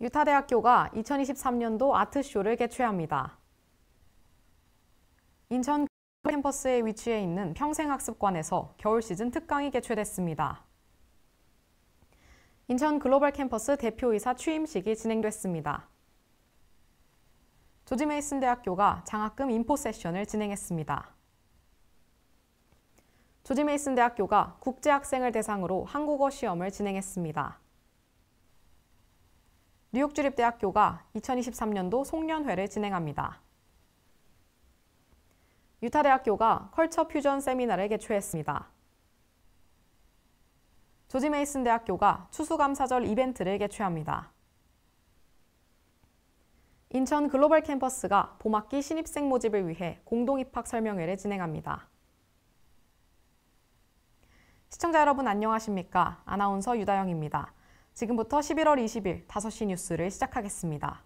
유타대학교가 2023년도 아트쇼를 개최합니다. 인천 캠퍼스에 위치해 있는 평생학습관에서 겨울 시즌 특강이 개최됐습니다. 인천 글로벌 캠퍼스 대표이사 취임식이 진행됐습니다. 조지 메이슨 대학교가 장학금 인포 세션을 진행했습니다. 조지 메이슨 대학교가 국제학생을 대상으로 한국어 시험을 진행했습니다. 뉴욕주립대학교가 2023년도 송년회를 진행합니다. 유타대학교가 컬처 퓨전 세미나를 개최했습니다. 조지 메이슨 대학교가 추수감사절 이벤트를 개최합니다. 인천 글로벌 캠퍼스가 봄학기 신입생 모집을 위해 공동입학 설명회를 진행합니다. 시청자 여러분 안녕하십니까? 아나운서 유다영입니다. 지금부터 11월 20일 5시 뉴스를 시작하겠습니다.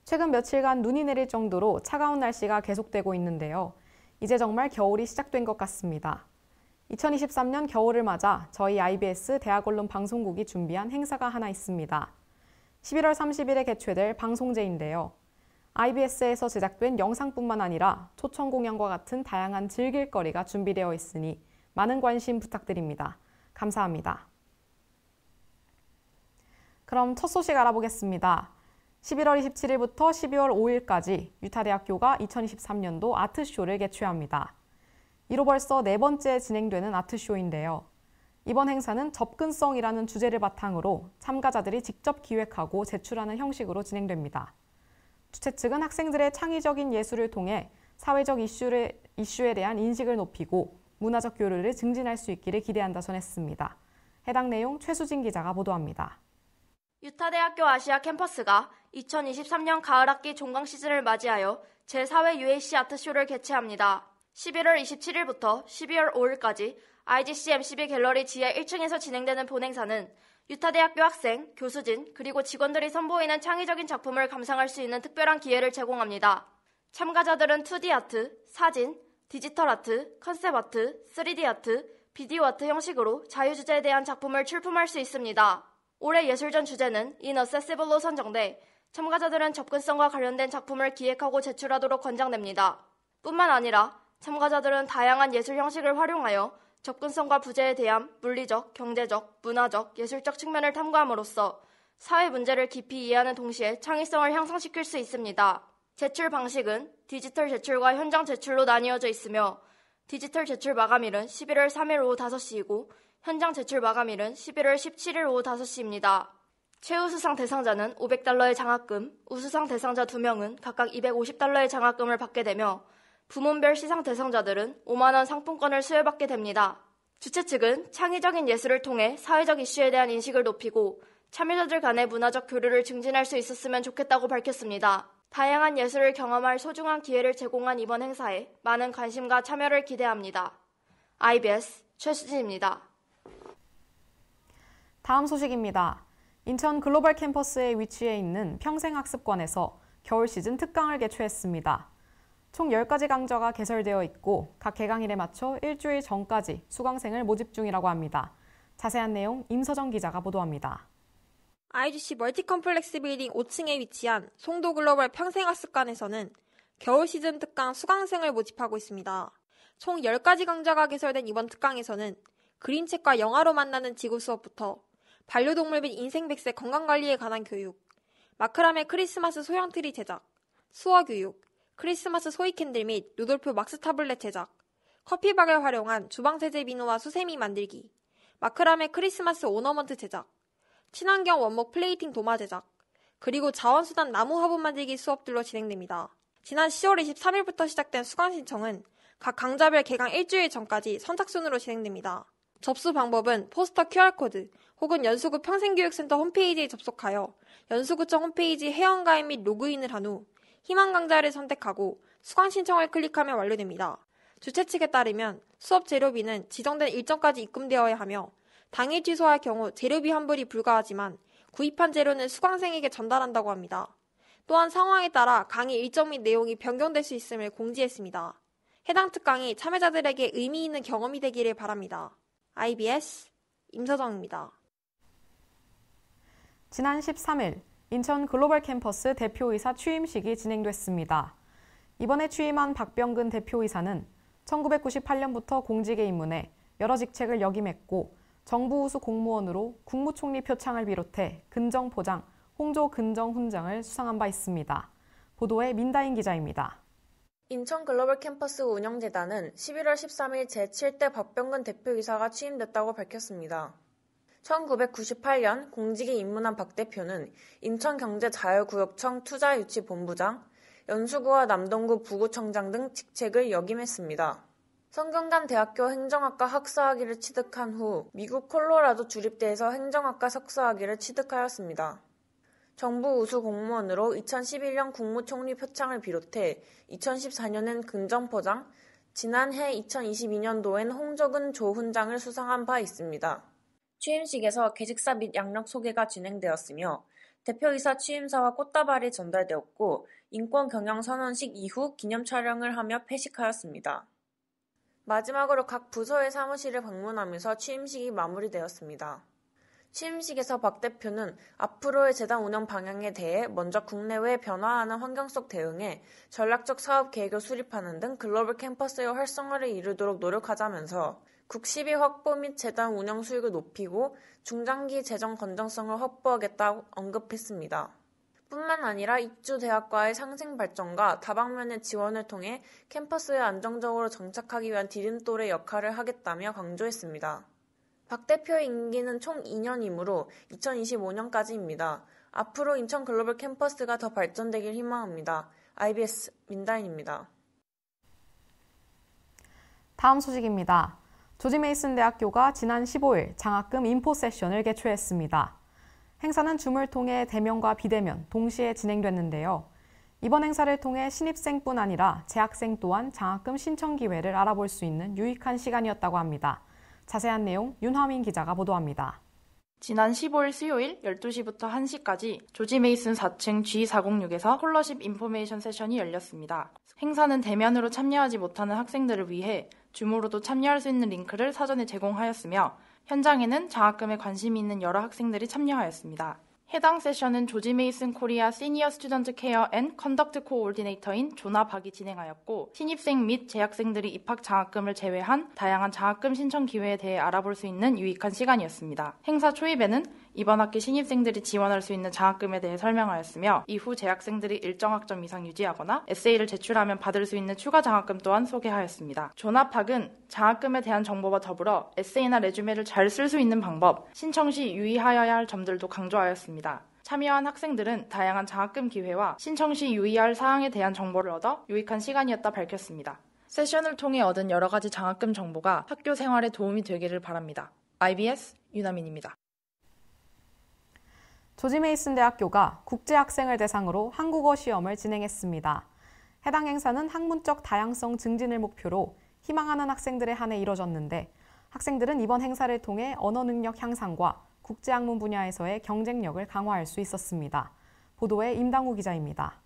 최근 며칠간 눈이 내릴 정도로 차가운 날씨가 계속되고 있는데요. 이제 정말 겨울이 시작된 것 같습니다. 2023년 겨울을 맞아 저희 IBS 대학 언론 방송국이 준비한 행사가 하나 있습니다. 11월 30일에 개최될 방송제인데요. IBS에서 제작된 영상뿐만 아니라 초청 공연과 같은 다양한 즐길 거리가 준비되어 있으니 많은 관심 부탁드립니다. 감사합니다. 그럼 첫 소식 알아보겠습니다. 11월 27일부터 12월 5일까지 유타대학교가 2023년도 아트쇼를 개최합니다. 이로 벌써 네 번째 진행되는 아트쇼인데요. 이번 행사는 접근성이라는 주제를 바탕으로 참가자들이 직접 기획하고 제출하는 형식으로 진행됩니다. 주최 측은 학생들의 창의적인 예술을 통해 사회적 이슈에 대한 인식을 높이고 문화적 교류를 증진할 수 있기를 기대한다 전했습니다. 해당 내용 최수진 기자가 보도합니다. 유타대학교 아시아 캠퍼스가 2023년 가을학기 종강 시즌을 맞이하여 제4회 UAC 아트쇼를 개최합니다. 11월 27일부터 12월 5일까지 IGC MCB 갤러리 지하 1층에서 진행되는 본행사는 유타대학교 학생, 교수진, 그리고 직원들이 선보이는 창의적인 작품을 감상할 수 있는 특별한 기회를 제공합니다. 참가자들은 2D 아트, 사진, 디지털 아트, 컨셉 아트, 3D 아트, 비디오 아트 형식으로 자유주제에 대한 작품을 출품할 수 있습니다. 올해 예술전 주제는 inaccessible로 선정돼 참가자들은 접근성과 관련된 작품을 기획하고 제출하도록 권장됩니다. 뿐만 아니라 참가자들은 다양한 예술 형식을 활용하여 접근성과 부재에 대한 물리적, 경제적, 문화적, 예술적 측면을 탐구함으로써 사회 문제를 깊이 이해하는 동시에 창의성을 향상시킬 수 있습니다. 제출 방식은 디지털 제출과 현장 제출로 나뉘어져 있으며 디지털 제출 마감일은 11월 3일 오후 5시이고 현장 제출 마감일은 11월 17일 오후 5시입니다. 최우수상 대상자는 $500의 장학금, 우수상 대상자 2명은 각각 $250의 장학금을 받게 되며 부문별 시상 대상자들은 5만 원 상품권을 수여받게 됩니다. 주최 측은 창의적인 예술을 통해 사회적 이슈에 대한 인식을 높이고 참여자들 간의 문화적 교류를 증진할 수 있었으면 좋겠다고 밝혔습니다. 다양한 예술을 경험할 소중한 기회를 제공한 이번 행사에 많은 관심과 참여를 기대합니다. IBS 최수진입니다. 다음 소식입니다. 인천 글로벌 캠퍼스에 위치해 있는 평생학습관에서 겨울 시즌 특강을 개최했습니다. 총 10가지 강좌가 개설되어 있고 각 개강일에 맞춰 일주일 전까지 수강생을 모집 중이라고 합니다. 자세한 내용 임서정 기자가 보도합니다. IGC 멀티컴플렉스 빌딩 5층에 위치한 송도 글로벌 평생학습관에서는 겨울 시즌 특강 수강생을 모집하고 있습니다. 총 10가지 강좌가 개설된 이번 특강에서는 그림책과 영화로 만나는 지구 수업부터 반려동물 및 인생백세 건강관리에 관한 교육, 마크라메 크리스마스 소형트리 제작, 수어교육, 크리스마스 소이 캔들 및 루돌프 막스 타블렛 제작, 커피박을 활용한 주방세제 비누와 수세미 만들기, 마크라메 크리스마스 오너먼트 제작, 친환경 원목 플레이팅 도마 제작, 그리고 자원수단 나무 화분 만들기 수업들로 진행됩니다. 지난 10월 23일부터 시작된 수강 신청은 각 강좌별 개강 일주일 전까지 선착순으로 진행됩니다. 접수 방법은 포스터 QR코드 혹은 연수구 평생교육센터 홈페이지에 접속하여 연수구청 홈페이지 회원가입 및 로그인을 한 후 희망 강좌를 선택하고 수강 신청을 클릭하면 완료됩니다. 주최 측에 따르면 수업 재료비는 지정된 일정까지 입금되어야 하며 당일 취소할 경우 재료비 환불이 불가하지만 구입한 재료는 수강생에게 전달한다고 합니다. 또한 상황에 따라 강의 일정 및 내용이 변경될 수 있음을 공지했습니다. 해당 특강이 참여자들에게 의미 있는 경험이 되기를 바랍니다. IBS 임서정입니다. 지난 13일 인천 글로벌 캠퍼스 대표이사 취임식이 진행됐습니다. 이번에 취임한 박병근 대표이사는 1998년부터 공직에 입문해 여러 직책을 역임했고 정부 우수 공무원으로 국무총리 표창을 비롯해 근정포장, 홍조 근정훈장을 수상한 바 있습니다. 보도에 민다인 기자입니다. 인천 글로벌 캠퍼스 운영재단은 11월 13일 제7대 박병근 대표이사가 취임됐다고 밝혔습니다. 1998년 공직에 입문한 박 대표는 인천경제자유구역청 투자유치본부장, 연수구와 남동구 부구청장 등 직책을 역임했습니다. 성균관대학교 행정학과 학사학위를 취득한 후 미국 콜로라도 주립대에서 행정학과 석사학위를 취득하였습니다. 정부 우수 공무원으로 2011년 국무총리 표창을 비롯해 2014년엔 근정포장, 지난해 2022년도엔 홍조근 조훈장을 수상한 바 있습니다. 취임식에서 계직사 및 양력 소개가 진행되었으며 대표이사 취임사와 꽃다발이 전달되었고 인권경영선언식 이후 기념 촬영을 하며 회식하였습니다. 마지막으로 각 부서의 사무실을 방문하면서 취임식이 마무리되었습니다. 취임식에서 박 대표는 앞으로의 재단 운영 방향에 대해 먼저 국내외 변화하는 환경 속 대응에 전략적 사업 계획을 수립하는 등 글로벌 캠퍼스의 활성화를 이루도록 노력하자면서 국시비 확보 및 재단 운영 수익을 높이고 중장기 재정 건전성을 확보하겠다고 언급했습니다. 뿐만 아니라 입주대학과의 상생 발전과 다방면의 지원을 통해 캠퍼스에 안정적으로 정착하기 위한 디딤돌의 역할을 하겠다며 강조했습니다. 박 대표의 임기는 총 2년이므로 2025년까지입니다. 앞으로 인천 글로벌 캠퍼스가 더 발전되길 희망합니다. IBS 민다인입니다. 다음 소식입니다. 조지 메이슨 대학교가 지난 15일 장학금 인포 세션을 개최했습니다. 행사는 줌을 통해 대면과 비대면 동시에 진행됐는데요. 이번 행사를 통해 신입생뿐 아니라 재학생 또한 장학금 신청 기회를 알아볼 수 있는 유익한 시간이었다고 합니다. 자세한 내용 윤화민 기자가 보도합니다. 지난 15일 수요일 12시부터 1시까지 조지 메이슨 4층 G406에서 스콜러십 인포메이션 세션이 열렸습니다. 행사는 대면으로 참여하지 못하는 학생들을 위해 줌으로도 참여할 수 있는 링크를 사전에 제공하였으며 현장에는 장학금에 관심이 있는 여러 학생들이 참여하였습니다. 해당 세션은 조지 메이슨 코리아 시니어 스튜던트 케어 앤 컨덕트 코오디네이터인 조나 박이 진행하였고 신입생 및 재학생들이 입학 장학금을 제외한 다양한 장학금 신청 기회에 대해 알아볼 수 있는 유익한 시간이었습니다. 행사 초입에는 이번 학기 신입생들이 지원할 수 있는 장학금에 대해 설명하였으며 이후 재학생들이 일정 학점 이상 유지하거나 에세이를 제출하면 받을 수 있는 추가 장학금 또한 소개하였습니다. 조나 박은 장학금에 대한 정보와 더불어 에세이나 레주메를 잘 쓸 수 있는 방법, 신청 시 유의하여야 할 점들도 강조하였습니다. 참여한 학생들은 다양한 장학금 기회와 신청 시 유의할 사항에 대한 정보를 얻어 유익한 시간이었다 밝혔습니다. 세션을 통해 얻은 여러 가지 장학금 정보가 학교 생활에 도움이 되기를 바랍니다. IBS 윤하민입니다. 조지 메이슨 대학교가 국제학생을 대상으로 한국어 시험을 진행했습니다. 해당 행사는 학문적 다양성 증진을 목표로 희망하는 학생들에 한해 이뤄졌는데 학생들은 이번 행사를 통해 언어 능력 향상과 국제학문 분야에서의 경쟁력을 강화할 수 있었습니다. 보도에 임당우 기자입니다.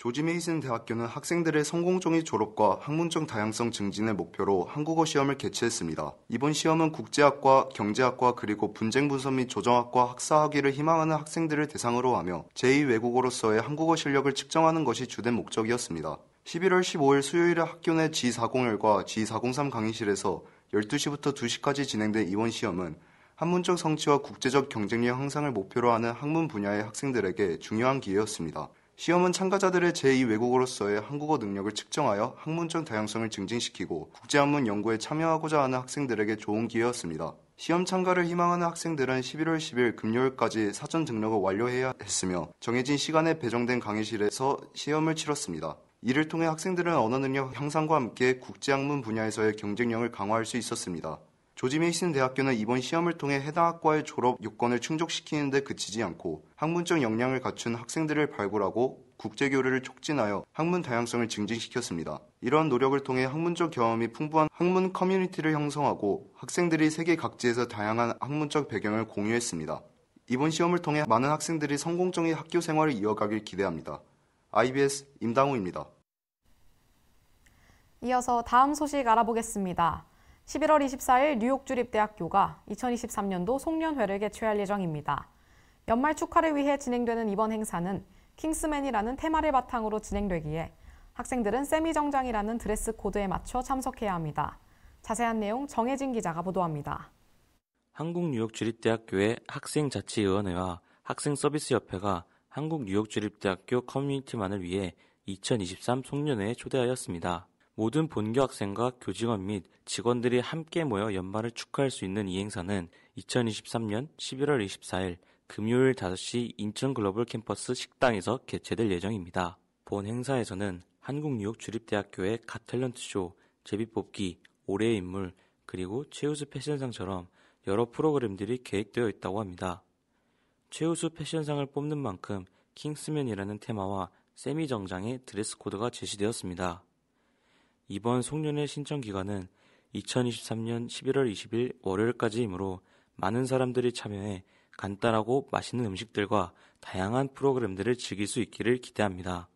조지 메이슨 대학교는 학생들의 성공적인 졸업과 학문적 다양성 증진을 목표로 한국어 시험을 개최했습니다. 이번 시험은 국제학과, 경제학과 그리고 분쟁분석 및 조정학과 학사학위를 희망하는 학생들을 대상으로 하며 제2외국어로서의 한국어 실력을 측정하는 것이 주된 목적이었습니다. 11월 15일 수요일에 학교 내 G401과 G403 강의실에서 12시부터 2시까지 진행된 이번 시험은 학문적 성취와 국제적 경쟁력 향상을 목표로 하는 학문 분야의 학생들에게 중요한 기회였습니다. 시험은 참가자들의 제2외국어로서의 한국어 능력을 측정하여 학문적 다양성을 증진시키고 국제학문 연구에 참여하고자 하는 학생들에게 좋은 기회였습니다. 시험 참가를 희망하는 학생들은 11월 10일 금요일까지 사전 등록을 완료해야 했으며 정해진 시간에 배정된 강의실에서 시험을 치렀습니다. 이를 통해 학생들은 언어 능력 향상과 함께 국제학문 분야에서의 경쟁력을 강화할 수 있었습니다. 조지 메이슨 대학교는 이번 시험을 통해 해당 학과의 졸업 요건을 충족시키는 데 그치지 않고 학문적 역량을 갖춘 학생들을 발굴하고 국제교류를 촉진하여 학문 다양성을 증진시켰습니다. 이러한 노력을 통해 학문적 경험이 풍부한 학문 커뮤니티를 형성하고 학생들이 세계 각지에서 다양한 학문적 배경을 공유했습니다. 이번 시험을 통해 많은 학생들이 성공적인 학교 생활을 이어가길 기대합니다. IBS 임당우입니다. 이어서 다음 소식 알아보겠습니다. 11월 24일 뉴욕 주립대학교가 2023년도 송년회를 개최할 예정입니다. 연말 축하를 위해 진행되는 이번 행사는 킹스맨이라는 테마를 바탕으로 진행되기에 학생들은 세미정장이라는 드레스 코드에 맞춰 참석해야 합니다. 자세한 내용 정혜진 기자가 보도합니다. 한국뉴욕주립대학교의 학생자치위원회와 학생서비스협회가 한국뉴욕주립대학교 커뮤니티만을 위해 2023 송년회에 초대하였습니다. 모든 본교 학생과 교직원 및 직원들이 함께 모여 연말을 축하할 수 있는 이 행사는 2023년 11월 24일 금요일 5시 인천 글로벌 캠퍼스 식당에서 개최될 예정입니다. 본 행사에서는 한국뉴욕주립대학교의 갓탤런트쇼, 제비뽑기, 올해의 인물, 그리고 최우수 패션상처럼 여러 프로그램들이 계획되어 있다고 합니다. 최우수 패션상을 뽑는 만큼 킹스맨이라는 테마와 세미 정장의 드레스 코드가 제시되었습니다. 이번 송년회 신청 기간은 2023년 11월 20일 월요일까지이므로 많은 사람들이 참여해 간단하고 맛있는 음식들과 다양한 프로그램들을 즐길 수 있기를 기대합니다.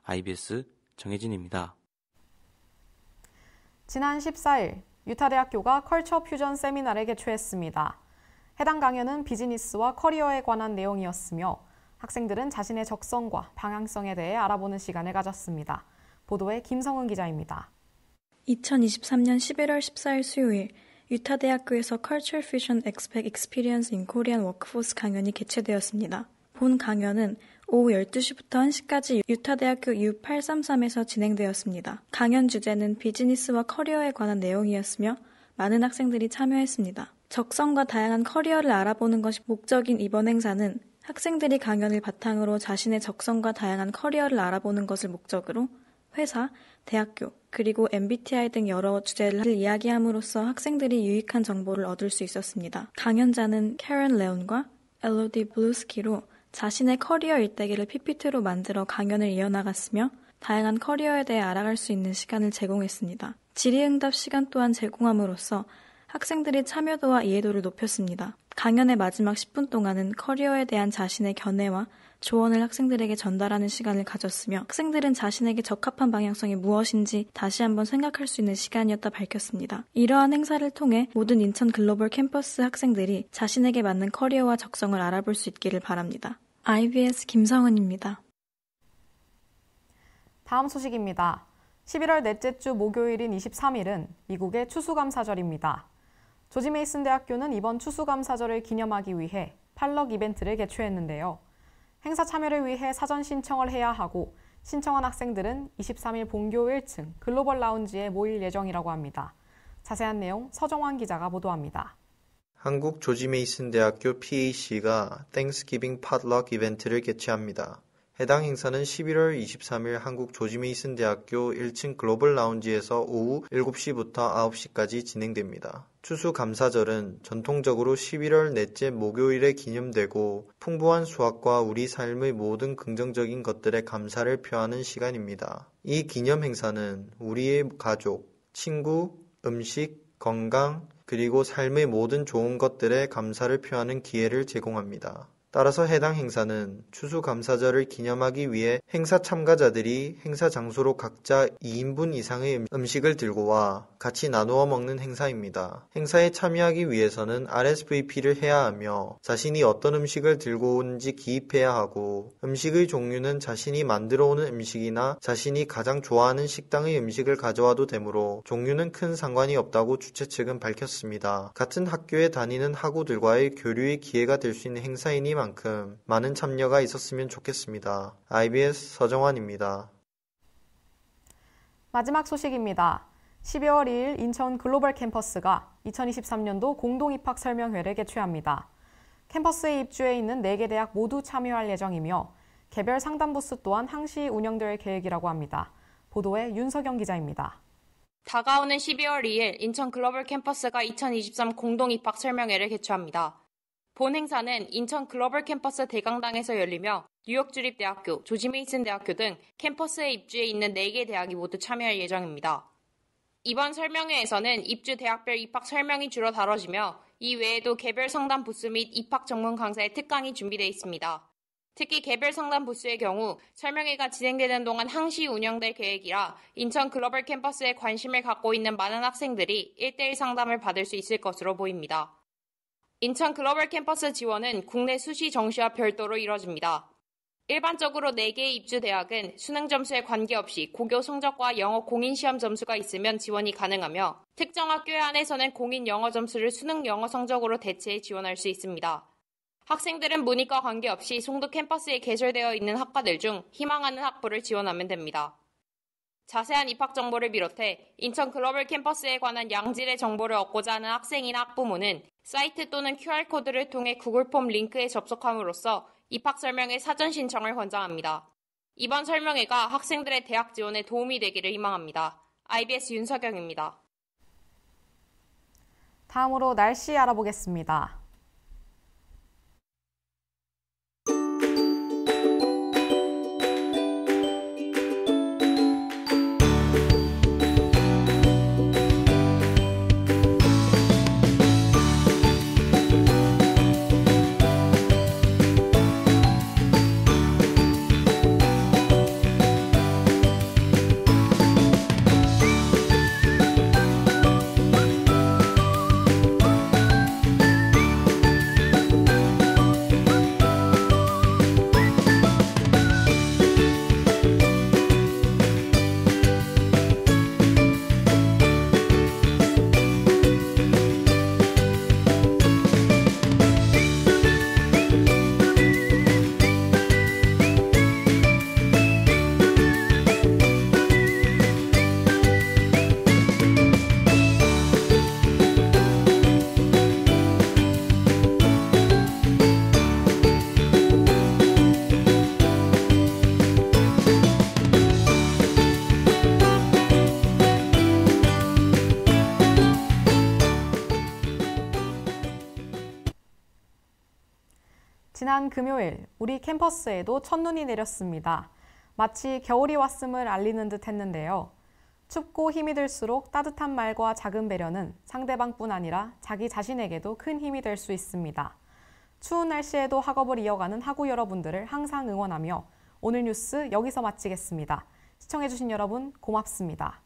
IBS 정혜진입니다. 지난 14일 유타대학교가 컬처 퓨전 세미나를 개최했습니다. 해당 강연은 비즈니스와 커리어에 관한 내용이었으며 학생들은 자신의 적성과 방향성에 대해 알아보는 시간을 가졌습니다. 보도에 김성은 기자입니다. 2023년 11월 14일 수요일 유타대학교에서 Culture Fusion Expect Experience in Korean Workforce 강연이 개최되었습니다. 본 강연은 오후 12시부터 1시까지 유타대학교 U833에서 진행되었습니다. 강연 주제는 비즈니스와 커리어에 관한 내용이었으며 많은 학생들이 참여했습니다. 적성과 다양한 커리어를 알아보는 것이 목적인 이번 행사는 학생들이 강연을 바탕으로 자신의 적성과 다양한 커리어를 알아보는 것을 목적으로 회사, 대학교, 그리고 MBTI 등 여러 주제를 이야기함으로써 학생들이 유익한 정보를 얻을 수 있었습니다. 강연자는 캐런 레온과 엘로디 블루스키로 자신의 커리어 일대기를 PPT로 만들어 강연을 이어나갔으며 다양한 커리어에 대해 알아갈 수 있는 시간을 제공했습니다. 질의응답 시간 또한 제공함으로써 학생들이 참여도와 이해도를 높였습니다. 강연의 마지막 10분 동안은 커리어에 대한 자신의 견해와 조언을 학생들에게 전달하는 시간을 가졌으며 학생들은 자신에게 적합한 방향성이 무엇인지 다시 한번 생각할 수 있는 시간이었다 밝혔습니다. 이러한 행사를 통해 모든 인천 글로벌 캠퍼스 학생들이 자신에게 맞는 커리어와 적성을 알아볼 수 있기를 바랍니다. IBS 김성은입니다. 다음 소식입니다. 11월 넷째 주 목요일인 23일은 미국의 추수감사절입니다. 조지 메이슨 대학교는 이번 추수감사절을 기념하기 위해 팔럭 이벤트를 개최했는데요. 행사 참여를 위해 사전 신청을 해야 하고 신청한 학생들은 23일 본교 1층 글로벌 라운지에 모일 예정이라고 합니다. 자세한 내용 서정환 기자가 보도합니다. 한국 조지 메이슨 대학교 PAC가 땡스기빙 팟럭 이벤트를 개최합니다. 해당 행사는 11월 23일 한국 조지 메이슨 대학교 1층 글로벌 라운지에서 오후 7시부터 9시까지 진행됩니다. 추수감사절은 전통적으로 11월 넷째 목요일에 기념되고 풍부한 수확과 우리 삶의 모든 긍정적인 것들에 감사를 표하는 시간입니다. 이 기념 행사는 우리의 가족, 친구, 음식, 건강, 그리고 삶의 모든 좋은 것들에 감사를 표하는 기회를 제공합니다. 따라서 해당 행사는 추수감사절을 기념하기 위해 행사 참가자들이 행사 장소로 각자 2인분 이상의 음식을 들고 와 같이 나누어 먹는 행사입니다. 행사에 참여하기 위해서는 RSVP를 해야 하며 자신이 어떤 음식을 들고 온지 기입해야 하고 음식의 종류는 자신이 만들어 오는 음식이나 자신이 가장 좋아하는 식당의 음식을 가져와도 되므로 종류는 큰 상관이 없다고 주최 측은 밝혔습니다. 같은 학교에 다니는 학우들과의 교류의 기회가 될 수 있는 행사이니만큼 많은 참여가 있었으면 좋겠습니다. IBS 서정환입니다. 마지막 소식입니다. 12월 2일 인천 글로벌 캠퍼스가 2023년도 공동 입학 설명회를 개최합니다. 캠퍼스에 입주해 있는 4개 대학 모두 참여할 예정이며 개별 상담 부스 또한 항시 운영될 계획이라고 합니다. 보도에 윤석영 기자입니다. 다가오는 12월 2일 인천 글로벌 캠퍼스가 2023 공동 입학 설명회를 개최합니다. 본 행사는 인천 글로벌 캠퍼스 대강당에서 열리며 뉴욕주립대학교, 조지 메이슨 대학교 등 캠퍼스에 입주해 있는 4개 대학이 모두 참여할 예정입니다. 이번 설명회에서는 입주 대학별 입학 설명이 주로 다뤄지며 이 외에도 개별 상담 부스 및 입학 전문 강사의 특강이 준비되어 있습니다. 특히 개별 상담 부스의 경우 설명회가 진행되는 동안 항시 운영될 계획이라 인천 글로벌 캠퍼스에 관심을 갖고 있는 많은 학생들이 1대1 상담을 받을 수 있을 것으로 보입니다. 인천 글로벌 캠퍼스 지원은 국내 수시 정시와 별도로 이뤄집니다. 일반적으로 4개의 입주 대학은 수능 점수에 관계없이 고교 성적과 영어 공인 시험 점수가 있으면 지원이 가능하며 특정 학교에 한해서는 공인 영어 점수를 수능 영어 성적으로 대체해 지원할 수 있습니다. 학생들은 문이과 관계없이 송도 캠퍼스에 개설되어 있는 학과들 중 희망하는 학부를 지원하면 됩니다. 자세한 입학 정보를 비롯해 인천 글로벌 캠퍼스에 관한 양질의 정보를 얻고자 하는 학생이나 학부모는 사이트 또는 QR코드를 통해 구글폼 링크에 접속함으로써 입학 설명회 사전 신청을 권장합니다. 이번 설명회가 학생들의 대학 지원에 도움이 되기를 희망합니다. IBS 윤석영입니다. 다음으로 날씨 알아보겠습니다. 지난 금요일 우리 캠퍼스에도 첫눈이 내렸습니다. 마치 겨울이 왔음을 알리는 듯 했는데요. 춥고 힘이 들수록 따뜻한 말과 작은 배려는 상대방뿐 아니라 자기 자신에게도 큰 힘이 될 수 있습니다. 추운 날씨에도 학업을 이어가는 학우 여러분들을 항상 응원하며 오늘 뉴스 여기서 마치겠습니다. 시청해주신 여러분 고맙습니다.